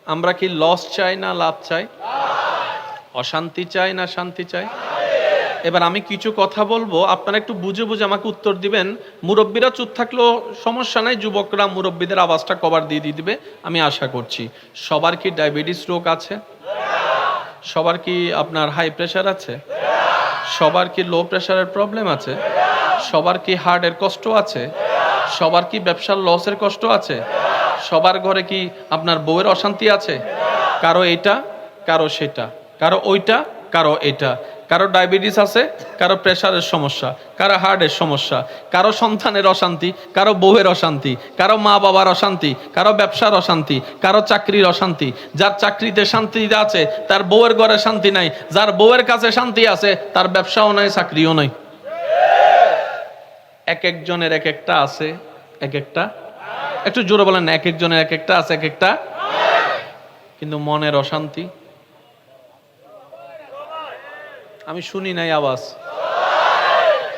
আমরা কি লস চাই না লাভ চাই? অশান্তি চাই না শান্তি চাই? এবার আমি কিছু কথা বলবো, আপনারা একটু বুঝে বুঝে আমাকে উত্তর দিবেন। মুরব্বীরা চুপ থাকলেও সমস্যা নাই, যুবকরা মুরব্বীদের আওয়াজটা কভার দিয়ে দিবে আমি আশা করছি। সবার কি ডায়াবেটিস রোগ আছে? সবার কি আপনার হাই প্রেশার আছে? সবার কি লো প্রেশারের প্রবলেম আছে? সবার কি হার্টের কষ্ট আছে? সবার কি ব্যবসার লসের কষ্ট আছে? সবার ঘরে কি আপনার বউয়ের অশান্তি আছে? কারো এটা, কারো সেটা, কারো ওইটা, কারো এটা। কারো ডায়াবেটিস আছে, কারো প্রেশারের সমস্যা, কারো হার্টের সমস্যা, কারো সন্তানের অশান্তি, কারো বউয়ের অশান্তি, কারো মা বাবার অশান্তি, কারো ব্যবসার অশান্তি, কারো চাকরির অশান্তি। যার চাকরিতে শান্তি আছে তার বউয়ের ঘরে শান্তি নাই, যার বউয়ের কাছে শান্তি আছে তার ব্যবসাও নাই, চাকরিও নাই। এক একজনের এক একটা আছে, এক একটা, একটু জোরে বলেন, এক একজনের এক একটা আছে, এক একটা। কিন্তু মনের অশান্তি আমি শুনি নাই আওয়াজ।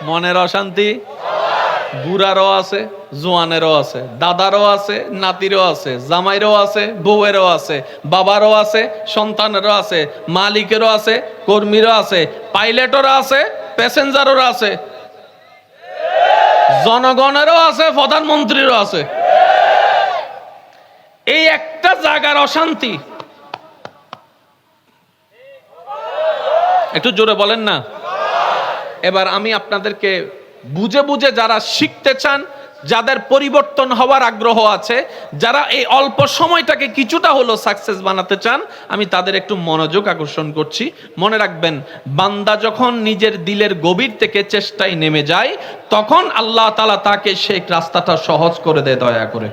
মনের অশান্তি বুড়ারও আছে, জোয়ানেরও আছে, দাদারও আছে, নাতিরও আছে, জামাইরও আছে, বউয়েরও আছে, বাবারও আছে, সন্তানেরও আছে, মালিকেরও আছে, কর্মীরও আছে, পাইলটেরও আছে, প্যাসেঞ্জারেরও আছে, জনগণেরও আছে, প্রধানমন্ত্রীরও আছে। এই একটা জায়গার অশান্তি, একটু জোরে বলেন না। এবার আমি আপনাদেরকে বুঝে বুঝে, যারা শিখতে চান, যাদের পরিবর্তন হওয়ার আগ্রহ আছে, যারা এই অল্প সময়টাকে কিছুটা হলো সাকসেস বানাতে চান, আমি তাদের একটু মনোযোগ আকর্ষণ করছি। মনে রাখবেন, বান্দা যখন নিজের দিলের গভীর থেকে চেষ্টায় নেমে যায়, তখন আল্লাহ তাআলা তাকে সেই রাস্তাটা সহজ করে দেয় দয়া করে।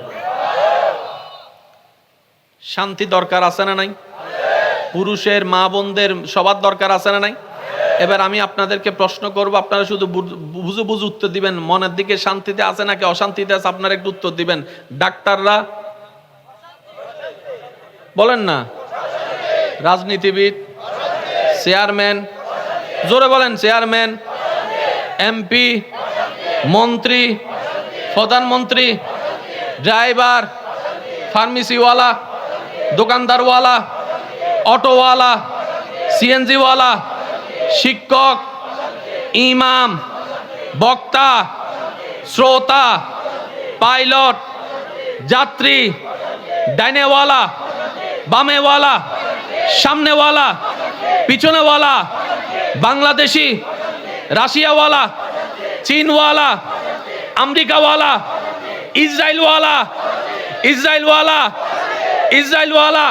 শান্তি দরকার আছে না নাই? পুরুষের, মা বোনদের সবার দরকার আছে না নাই? এবার আমি আপনাদেরকে প্রশ্ন করব, আপনারা শুধু বুঝে বুঝে উত্তর দিবেন। মনের দিকে শান্তিতে আছে নাকি অশান্তিতে আছে, আপনারা একটু উত্তর দিবেন। ডাক্তাররা বলেন না, রাজনীতিবিদ, চেয়ারম্যান, জোরে বলেন, চেয়ারম্যান, এমপি, মন্ত্রী, প্রধানমন্ত্রী, ড্রাইভার, ফার্মেসিওয়ালা, দোকানদারওয়ালা, অটোওয়ালা, সিএনজিওয়ালা, শিক্ষক, ইমাম, বক্তা, শ্রোতা, পাইলট, যাত্রী, ডাইনেওয়ালা, বামেওয়ালা, সামনেওয়ালা, পিছনেওয়ালা, বাংলাদেশি, রাশিয়াওয়ালা, চীনওয়ালা, আমেরিকাওয়ালা, ইসরায়েলওয়ালা, ইসরায়েলওয়ালা, ইসরায়েলওয়ালা,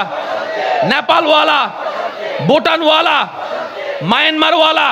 নেপালওয়ালা, ভুটানওয়ালা, মায়ানমারওয়ালা।